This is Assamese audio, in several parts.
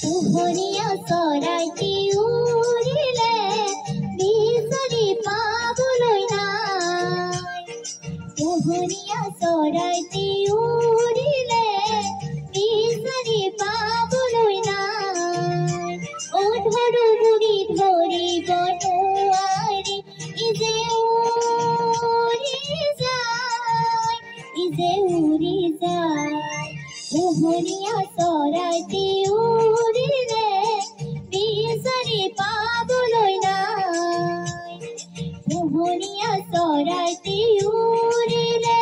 পোহনীয়া চৰাইটি উৰিলে বিচাৰি পাবলৈ নাই। পোহনীয়া চৰাইটি উৰিলে বিচাৰি পাবলৈ নাই। অ ধৰো বুঢ়ী ধৰিব নোৱাৰি ইজে উৰি যায়, ইজে উৰি যায়। পোহনীয়া চৰাইটি উৰিলে বিচাৰি পাবলৈ নাই। পোহনীয়া চৰাইটি উৰিলে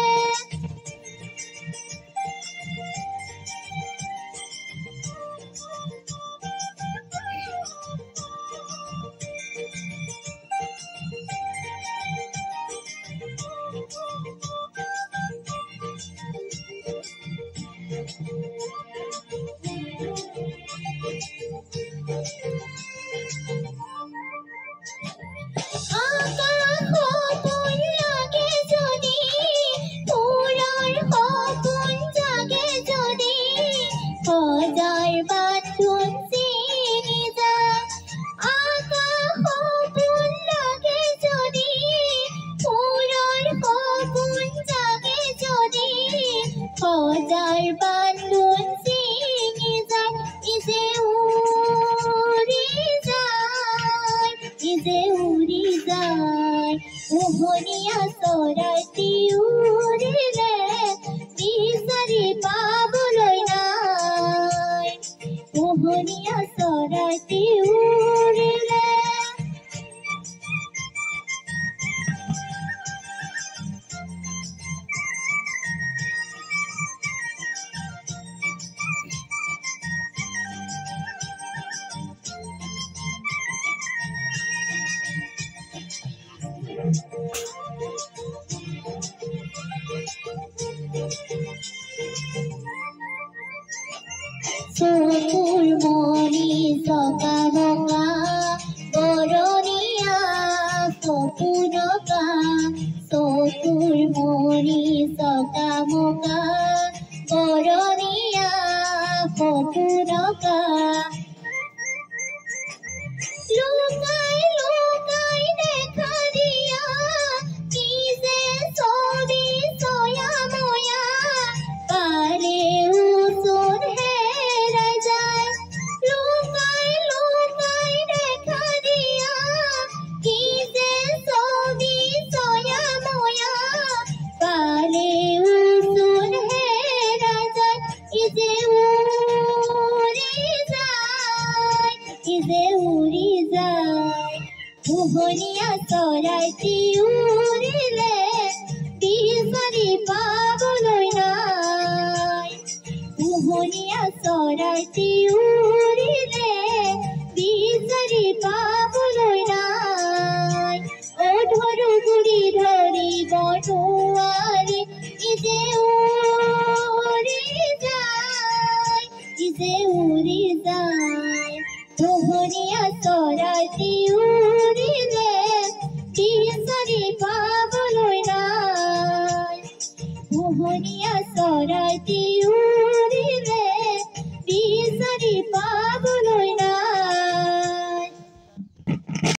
সজাৰ বান্ধোন ছিঙি যায়, ইজে উৰি যায়, ইজে উৰি যায়। পোহনীয়া চৰাইটি উৰিলে বিচাৰি পাবলৈ নাই। পোহনীয়া চৰাইটি উৰিলে চকুৰ মণি চকা বকা বৰণীয়া সপোনকা। চকুৰ মণি চকা বকা বৰণীয়া সপোনকা। লুকাই লুকাই দেখা দিয়া কি যে ছবি ছয়া ময়া, পাৰে ওচৰ হেৰাই যায়। লুকাই লুকাই দেখা দিয়া কি যে ছবি ছয়া ময়া, পাৰে ওচৰ হেৰাই যায়। ইজে উৰি যায়, ইজে উৰি যায়। পোহনীয়া চৰাইটি উৰিলে বিচাৰি পাবলৈ নাই। পোহনীয়া চৰাইটি উৰিলে বিচাৰি পাবলৈ নাই। অ ধৰো বুঢ়ী ধৰিব নোৱাৰি ইজে উৰি যায়, ইজে উৰি যায়। পোহনীয়া চৰাইটি উৰিলে বিচাৰি পাবলৈ নাই। পোহনীয়া চৰাইটি